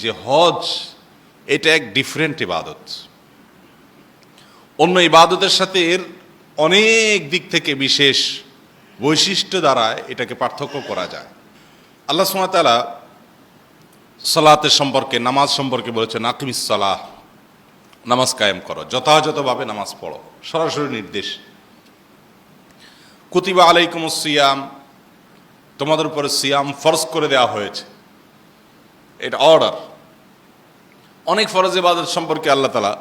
যে হজ এটা এক ডিফারেন্ট ইবাদত, অন্য ইবাদতের সাথে এর অনেক দিক থেকে বিশেষ বৈশিষ্ট্য দ্বারা এটাকে পার্থক্য করা যায়। আল্লাহ সুবহানাহু ওয়া তাআলা সালাতের সম্পর্কে, নামাজ সম্পর্কে বলেছেন আকিমিস সালাহ, নামাজ কায়েম করো, যথাযথভাবে নামাজ পড়ো, সরাসরি নির্দেশ। কুতিবা আলাইকুমুস সিয়াম, তোমাদের উপরে সিয়াম ফরজ করে দেওয়া হয়েছে, এটা অর্ডার। অনেক ফরজ ইবাদত সম্পর্কে আল্লাহ তাআলা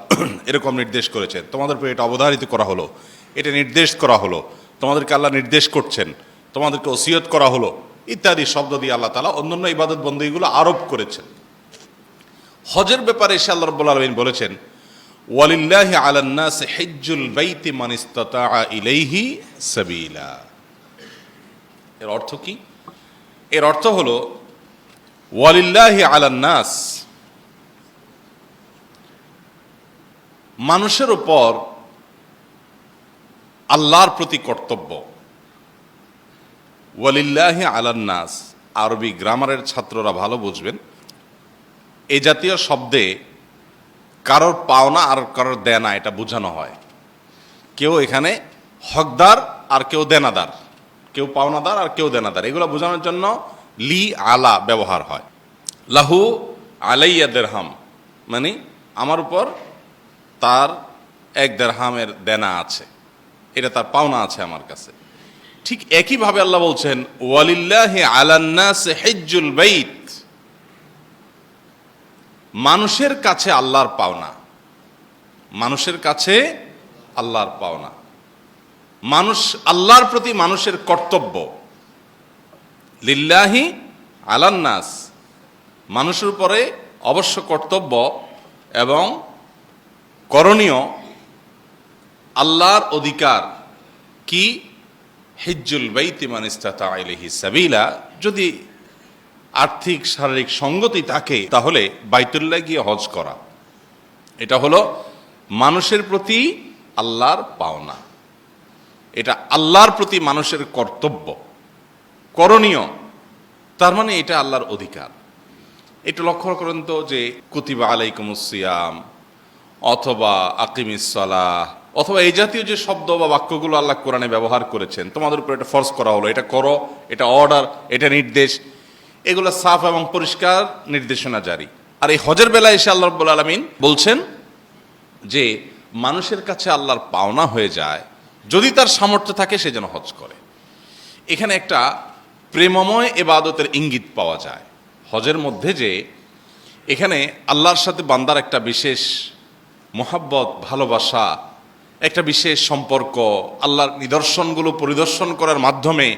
এরকম নির্দেশ করেছেন, তোমাদের উপরে এটা অবধারিত করা হলো, এটা নির্দেশ করা হলো, তোমাদেরকে আল্লাহ নির্দেশ করছেন, তোমাদেরকে ওসিয়ত করা হলো, ইত্যাদি শব্দ দিয়ে আল্লাহ তাআলা অন্যান্য ইবাদত বন্দেগীগুলো আরোপ করেছেন। হজের ব্যাপারে এসে আল্লাহ রাব্বুল আলামিন বলেছেন ওয়ালিল্লাহি আলান নাসি হিজ্জুল বাইতি মান ইসতাতাআ ইলাইহি সাবিলা। এর অর্থ কি? এর অর্থ হলো ওয়ালিল্লাহি আলান নাস, মানুষের উপর আল্লাহর প্রতি কর্তব্য। ওয়ালিল্লাহি আলান নাস, আরবি গ্রামারের ছাত্ররা ভালো বুঝবেন, এই জাতীয় শব্দে কারোর পাওনা আর কারোর দেনা এটা বোঝানো হয়। কেউ এখানে হকদার আর কেউ দেনাদার, কেউ পাওনাদার আর কেউ দেনাদার, এগুলো বোঝানোর জন্য লি আলা ব্যবহার হয়। লাহু আলাইয়া দেরহাম, মানে আমার উপর তার এক দেরহামের দেনা আছে, এটা তার পাওনা আছে আমার কাছে। ঠিক একইভাবে আল্লাহ বলছেন ওয়ালিল্লাহি আলান নাস হিজ্জুল বাইত, মানুষের কাছে আল্লাহর পাওনা, মানুষের কাছে আল্লাহর পাওনা, মানুষ আল্লাহর প্রতি মানুষের কর্তব্য। লিল্লাহি আলান নাস, মানুষের উপরে অবশ্য কর্তব্য এবং করণীয়, আল্লাহর অধিকার কি? হিজ্জুল বাইতি মান ইসতাতাআ ইলাইহি সাবিলা, যদি আর্থিক শারীরিক সঙ্গতি থাকে তাহলে বাইতুল্লাহ গিয়ে হজ করা, এটা হলো মানুষের প্রতি আল্লাহর পাওনা, এটা আল্লাহর প্রতি মানুষের কর্তব্য, করণীয়, তার মানে এটা আল্লাহর অধিকার। একটু লক্ষ্য করেন তো যে কুতিবা আলাইকুমুস সিয়াম অথবা আকিমিস সালাহ অথবা এই জাতীয় যে শব্দ বা বাক্যগুলো আল্লাহ কোরআনে ব্যবহার করেছেন, তোমাদের উপর এটা ফরজ করা হলো, এটা করো, এটা অর্ডার, এটা নির্দেশ, এগুলো সাফ এবং পরিষ্কার নির্দেশনা জারি। আর এই হজের বেলায় এসে আল্লাহ রাব্বুল আলামিন বলছেন যে মানুষের কাছে আল্লাহর পাওনা হয়ে যায়, যদি তার সামর্থ্য থাকে সে যেন হজ করে। এখানে একটা প্রেমময় ইবাদতের ইঙ্গিত পাওয়া যায় হজের মধ্যে, যে এখানে আল্লাহর সাথে বান্দার একটা বিশেষ মোহাব্বত, ভালোবাসা, একটা বিশেষ সম্পর্ক, আল্লাহর নিদর্শনগুলো পরিদর্শন করার মাধ্যমে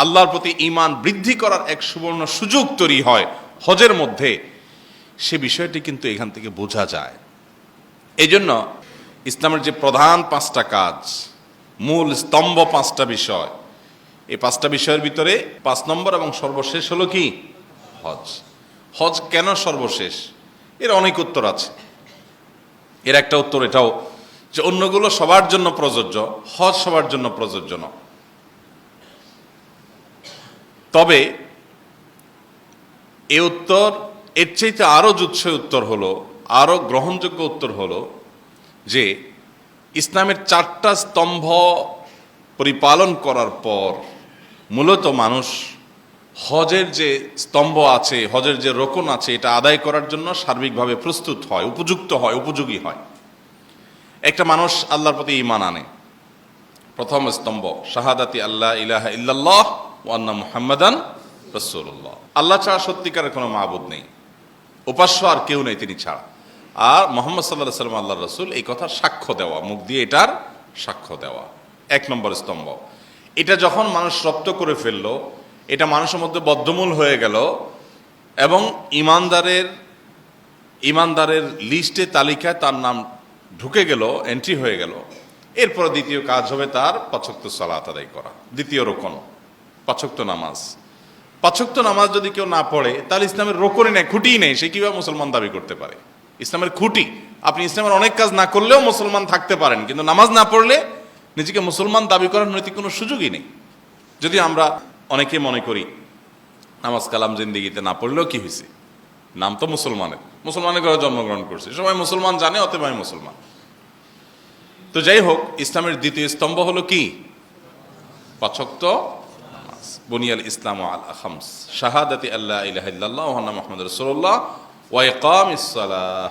আল্লাহর প্রতি ঈমান বৃদ্ধি করার এক সুবর্ণ সুযোগ তৈরি হয় হজের মধ্যে, সে বিষয়টি কিন্তু এখান থেকে বোঝা যায়। এই জন্য ইসলামের যে প্রধান 5টা কাজ, মূল স্তম্ভ 5টা বিষয়, এই 5টা বিষয়ের ভিতরে 5 নম্বর এবং সর্বশেষ হলো কি? হজ। হজ কেন সর্বশেষ? এর অনেক উত্তর আছে। এর একটা উত্তর এটাও যে অন্যগুলো সবার জন্য প্রযোজ্য, হজ সবার জন্য প্রযোজ্য না। তবে এই উত্তর এর চাইতে আরো জুৎসই উত্তর হলো, আরো গ্রহণযোগ্য উত্তর হলো যে ইসলামের 4টা স্তম্ভ পরিপালন করার পর মূলত মানুষ হজের যে স্তম্ভ আছে, হজের যে রোকন আছে, এটা আদায় করার জন্য সার্বিকভাবে প্রস্তুত হয়, উপযুক্ত হয়, উপযোগী হয়। একটা মানুষ আল্লাহর প্রতি ঈমান আনে, প্রথম স্তম্ভ শাহাদাতি আল্লাহ ইলাহা ইল্লাল্লাহ ওয়া আন্না মুহাম্মাদান রাসূলুল্লাহ, আল্লাহ ছাড়া সত্যিকারের কোনো মাবুদ নেই, উপাস্য আর কেউ নেই তিনি ছাড়া, আর মুহাম্মদ সাল্লাল্লাহু আলাইহি ওয়াসাল্লাম আল্লাহর রাসূল, এই কথা সাক্ষ্য দেওয়া, মুখ দিয়ে এটার সাক্ষ্য দেওয়া, 1 নম্বর স্তম্ভ। এটা যখন মানুষ রপ্ত করে ফেললো, এটা মানুষের মধ্যে বদ্ধমূল হয়ে গেল এবং ইমানদারের লিস্টে, তালিকায় তার নাম ঢুকে গেল, এন্ট্রি হয়ে গেল, এরপর দ্বিতীয় কাজ হবে তার 5 ওয়াক্ত সালাত আদায় করা, দ্বিতীয় রোকন 5 ওয়াক্ত নামাজ। 5 ওয়াক্ত নামাজ যদি কেউ না পড়ে তাহলে ইসলামের রোকনই নেই, খুঁটিই নেই, সে কিভাবে মুসলমান দাবি করতে পারে? ইসলামের খুঁটি, আপনি ইসলামের অনেক কাজ না করলেও মুসলমান থাকতে পারেন, কিন্তু নামাজ না পড়লে নিজেকে মুসলমান দাবি করার নৈতিক কোনো সুযোগই নেই। যদি আমরা অনেকে মনে করি নামাজ কালাম জিন্দিগিতে না পড়লেও কি হয়েছে, নাম তো মুসলমানের, মুসলমানের ঘরে জন্মগ্রহণ করছি, সবাই মুসলমান জানে, অতএব আমি মুসলমান। তো যাই হোক, ইসলামের দ্বিতীয় স্তম্ভ হলো কি? 5 ওয়াক্ত নামাজ। বুনিয়াল ইসলাম আলা খামস, শাহাদাতি আল্লা ইলাহা ইল্লাল্লাহ ওয়া আন্না মুহাম্মাদুর রাসূলুল্লাহ ওয়া ইকামিস সালাহ,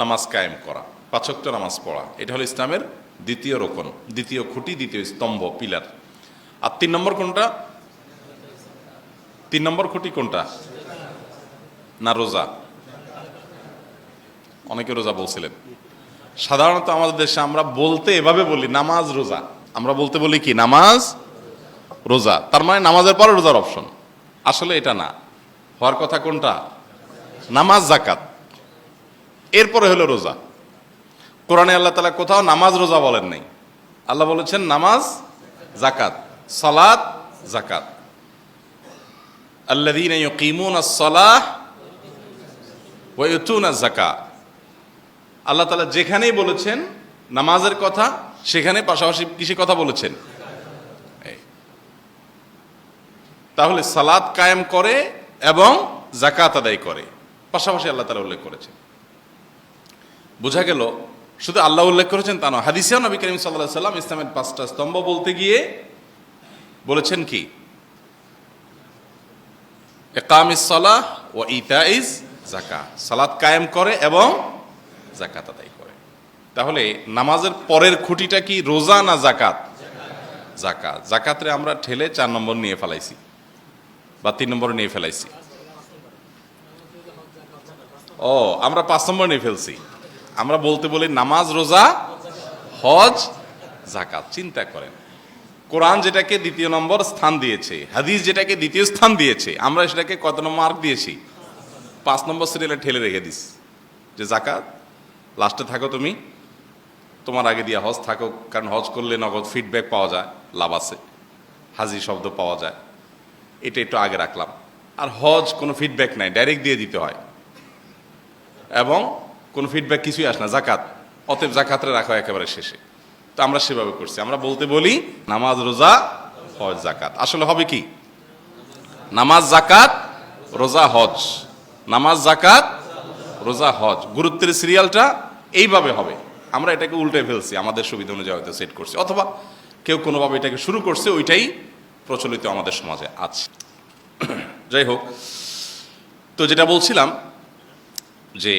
নামাজ কায়েম করা, 5 ওয়াক্ত নামাজ পড়া, এটা হলো ইসলামের দ্বিতীয় রকম, দ্বিতীয় খুঁটি, দ্বিতীয় স্তম্ভ, পিলার। আর 3 নম্বর কোনটা? 3 নম্বর খুঁটি কোনটা? না রোজা? অনেকে রোজা বলছিলেন। সাধারণত আমাদের দেশে আমরা বলতে এভাবে বলি, নামাজ রোজা। আমরা বলতে বলি কি? নামাজ রোজা, তার মানে নামাজের পরে রোজার অপশন। আসলে এটা না, হওয়ার কথা কোনটা? নামাজ যাকাত, এরপরে হলো রোজা। কোরআনে আল্লাহ তাআলা কোথাও নামাজ রোজা বলেন নাই, আল্লাহ বলেছেন নামাজ যাকাত, সালাত যাকাত। আল্লাযীনা ইউকিমুনাস সালাহ ওয়া ইউতুনাজ যাকাত। আল্লাহ তাআলা যেখানেই বলেছেন নামাজের কথা, সেখানে পাশাপাশি কিসের কথা বলেছেন? তাহলে সালাত কায়েম করে এবং যাকাত আদায় করে, পাশাপাশি আল্লাহ তাআলা উল্লেখ করেছেন। বোঝা গেল শুধু আল্লাহ উল্লেখ করেছেন তা নয়, হাদিসেও নবী করিম সাল্লাল্লাহু আলাইহি ওয়াসাল্লাম ইসলামের 5টা স্তম্ভ বলতে গিয়ে বলেছেন কি? ইকামিস সালাহ ওয়া ইতাইজ যাকাত, সালাত কায়েম করে এবং যাকাত আদায় করে। তাহলে নামাজের পরের খুঁটিটা কি? রোজা না যাকাত? যাকাত। যাকাতরে আমরা ঠেলে 4 নম্বর নিয়ে ফেলাইছি বা 3 নম্বর নিয়ে ফেলাইছি। ও, আমরা 5 নম্বর নিয়ে ফেলছি। আমরা বলতে বলি নামাজ, রোজা, হজ, যাকাত। চিন্তা করেন, কোরআন যেটাকে 2য় নম্বর স্থান দিয়েছে, হাদিস যেটাকে 2য় স্থান দিয়েছে, আমরা সেটাকে কত নম্বর মার্ক দিয়েছি? 5 নম্বর সিরিয়ালে ঠেলে রেখে দিস যে যাকাত লাস্টে থাকো, তুমি তোমার আগে দিয়ে হজ থাকো, কারণ হজ করলে নগদ ফিডব্যাক পাওয়া যায়, লাভ আছে, হাজি শব্দ পাওয়া যায়, এটা একটু আগে রাখলাম। আর হজ কোনো ফিডব্যাক নাই, ডাইরেক্ট দিয়ে দিতে হয় এবং কোনো ফিডব্যাক কিছুই আসে না, যাকাত, অতএব যাকাতরে রাখা একেবারে শেষে। তো আমরা সেভাবে করছি, আমরা বলতে বলি নামাজ, রোজা, হজ, যাকাত। আসলে হবে কি? নামাজ, যাকাত, রোজা, হজ, নামাজ, যাকাত, রোজা, হজ। গুরুত্বের সিরিয়ালটা এইভাবে হবে। আমরা এটাকে উল্টে ফেলছি, আমাদের সুবিধা অনুযায়ী হয়তো সেট করছি, অথবা কেউ কোনোভাবে এটাকে শুরু করছে, ওইটাই প্রচলিত আমাদের সমাজে আছে। যাই হোক, তো যেটা বলছিলাম যে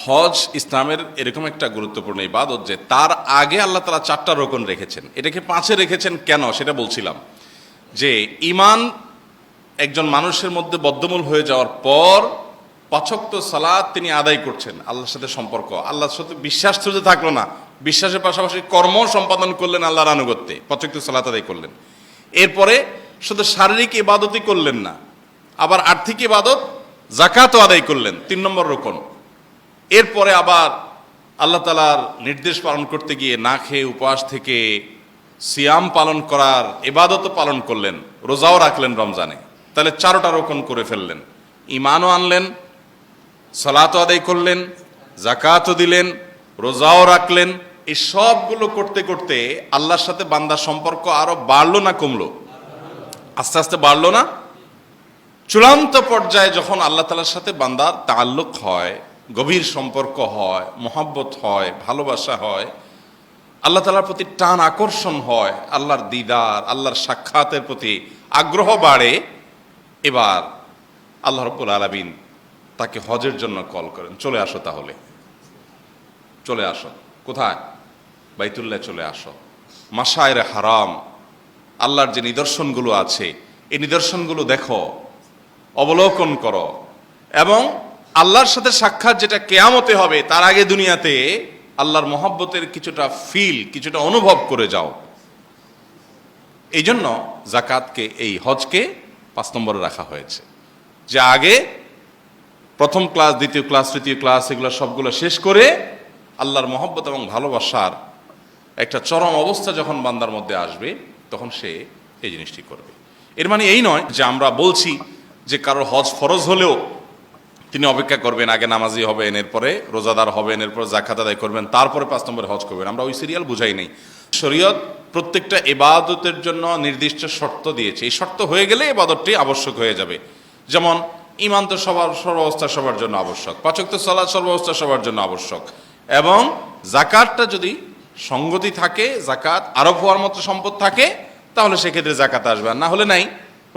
হজ ইসলামের এরকম একটা গুরুত্বপূর্ণ ইবাদত যে তার আগে আল্লাহ তাআলা 4টা রকম রেখেছেন, এটাকে 5-এ রেখেছেন কেন সেটা বলছিলাম। যে ঈমান একজন মানুষের মধ্যে বদ্ধমূল হয়ে যাওয়ার পর 5 ওয়াক্ত সালাত তিনি আদায় করছেন, আল্লাহর সাথে সম্পর্ক, আল্লাহর সাথে বিশ্বাস শুধু থাকলো না, বিশ্বাসের পাশাপাশি কর্ম সম্পাদন করলেন, আল্লাহর আনুগত্যে 5 ওয়াক্ত সালাত আদায় করলেন। এরপরে শুধু শারীরিক ইবাদতই করলেন না, আবার আর্থিক ইবাদত যাকাতও আদায় করলেন, 3 নম্বর রকম। এরপরে আবার আল্লাহ তাআলার নির্দেশ পালন করতে গিয়ে না খেয়ে উপবাস থেকে সিয়াম পালন করার ইবাদতও পালন করলেন, রোজাও রাখলেন রমজানে। তাহলে 4টা রকম করে ফেললেন, ঈমানও আনলেন, সালাতও আদায় করলেন, যাকাতও দিলেন, রোজাও রাখলেন। এই সবগুলো করতে করতে আল্লাহর সাথে বান্দার সম্পর্ক আরো বাড়লো না কমলো? আস্তে আস্তে বাড়লো না? চূড়ান্ত পর্যায়ে যখন আল্লাহ তাআলার সাথে বান্দার তাআল্লুক হয়, গভীর সম্পর্ক হয়, মহব্বত হয়, ভালোবাসা হয়, আল্লাহ তাআলার প্রতি টান আকর্ষণ হয়, আল্লাহর দিদার, আল্লাহর সাক্ষাতের প্রতি আগ্রহ বাড়ে, এবার আল্লাহ রাব্বুল আলামিন তাকে হজের জন্য কল করেন, চলে আসো, তাহলে চলে আসো। কোথায়? বাইতুল্লাহ চলে আসো, মাশায়েরে হারাম, আল্লাহর যে নিদর্শনগুলো আছে এই নিদর্শনগুলো দেখো, অবলোকন করো, এবং আল্লাহর সাথে সাক্ষাৎ যেটা কিয়ামতে হবে তার আগে দুনিয়াতে আল্লাহর মহব্বতের কিছুটা ফিল, কিছুটা অনুভব করে যাও। এই জন্য যাকাতকে, এই হজকে 5 নম্বরে রাখা হয়েছে, যে আগে প্রথম ক্লাস, দ্বিতীয় ক্লাস, তৃতীয় ক্লাস, এগুলো সবগুলো শেষ করে আল্লাহর মহব্বত এবং ভালোবাসার একটা চরম অবস্থা যখন বান্দার মধ্যে আসবে তখন সে এই জিনিসটি করবে। এর মানে এই নয় যে আমরা বলছি যে কারোর হজ ফরজ হলেও তিনি অপেক্ষা করবেন, আগে নামাজি হবেন, এরপরে রোজাদার হবেন, এরপরে যাকাত আদায় করবেন, তারপরে 5 নম্বরে হজ করবেন। আমরা ওই সিরিয়াল বুঝাই নেই। শরীয়ত প্রত্যেকটা ইবাদতের জন্য নির্দিষ্ট শর্ত দিয়েছে, এই শর্ত হয়ে গেলে ইবাদতটি আবশ্যক হয়ে যাবে। যেমন ঈমান তো সবার সর্বাবস্থা সবার জন্য আবশ্যক, পাঁচ ওয়াক্ত সালাত সর্বাবস্থা সবার জন্য আবশ্যক, এবং জাকাতটা যদি সঙ্গতি থাকে, জাকাত আরোপ হওয়ার মতো সম্পদ থাকে, তাহলে সেক্ষেত্রে জাকাত আসবে, আর না হলে নাই।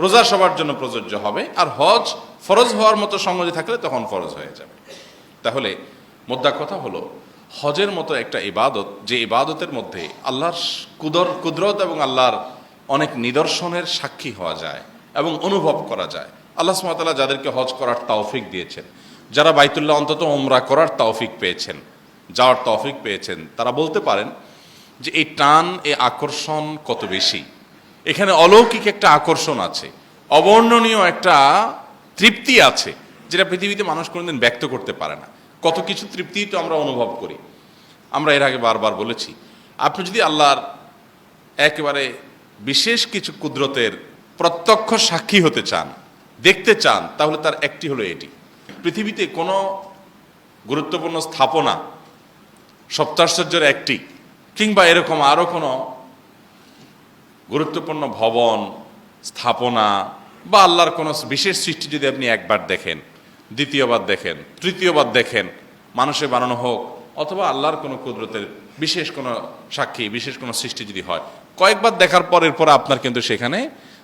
রোজা সবার জন্য প্রযোজ্য হবে, আর হজ ফরজ হওয়ার মতো সঙ্গতি থাকলে তখন ফরজ হয়ে যাবে। তাহলে মোদ্দা কথা হলো, হজের মতো একটা ইবাদত, যে ইবাদতের মধ্যে আল্লাহর কুদরত এবং আল্লাহর অনেক নিদর্শনের সাক্ষী হওয়া যায় এবং অনুভব করা যায়। আল্লাহ সুবহানাহু ওয়া তাআলা যাদেরকে হজ করার তৌফিক দিয়েছেন, যারা বাইতুল্লাহ অন্তত উমরা করার তৌফিক পেয়েছেন, যাওয়ার তৌফিক পেয়েছেন, তারা বলতে পারেন যে এই টান, এই আকর্ষণ কত বেশি। এখানে অলৌকিক একটা আকর্ষণ আছে, অবর্ণনীয় একটা তৃপ্তি আছে, যেটা পৃথিবীতে মানুষ কোনোদিন ব্যক্ত করতে পারে না। কত কিছু তৃপ্তি তো আমরা অনুভব করি। আমরা এর আগে বারবার বলেছি, আপনি যদি আল্লাহর একেবারে বিশেষ কিছু কুদরতের প্রত্যক্ষ সাক্ষী হতে চান, দেখতে চান, তাহলে তার একটি হলো এটি। পৃথিবীতে কোনো গুরুত্বপূর্ণ স্থাপনা, সপ্তাশ্চর্যের একটি, কিংবা এরকম আরও কোনো গুরুত্বপূর্ণ ভবন, স্থাপনা বা আল্লাহর কোনো বিশেষ সৃষ্টি যদি আপনি একবার দেখেন, দ্বিতীয়বার দেখেন, তৃতীয়বার দেখেন, মানুষের বানানো হোক অথবা আল্লাহর কোনো কুদরতের বিশেষ কোনো সাক্ষী, বিশেষ কোনো সৃষ্টি যদি হয়, কয়েকবার দেখার পরের পর আপনার কিন্তু সেখানে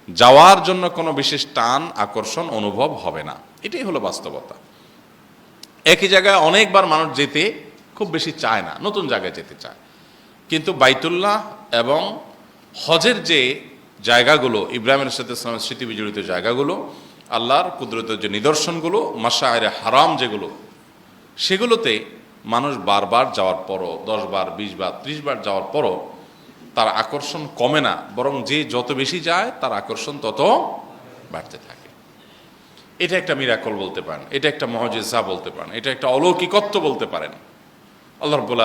যাওয়ার জন্য কোনো বিশেষ টান, আকর্ষণ অনুভব হবে না। এটাই হলো বাস্তবতা। একই জায়গায় অনেকবার মানুষ যেতে খুব বেশি চায় না, নতুন জায়গায় যেতে চায়। কিন্তু বাইতুল্লাহ এবং হজের যে জায়গাগুলো, ইব্রাহিম আলাইহিস সালামের স্মৃতি বিজড়িত জায়গাগুলো, আল্লাহর কুদরতের যে নিদর্শনগুলো, মাশআইরে হারাম যেগুলো, সেগুলোতে মানুষ বারবার যাওয়ার পরও, 10 বার, 20 বার, 30 বার যাওয়ার পরও তার আকর্ষণ কমে না, বরং যে যত বেশি যায় তার আকর্ষণ তত বাড়তে থাকে। এটা একটা মিরাকল বলতে পারেন, এটা একটা মুআজিজা বলতে পারেন, এটা একটা অলৌকিকত্ব বলতে পারেন। আল্লাহ রাব্বুল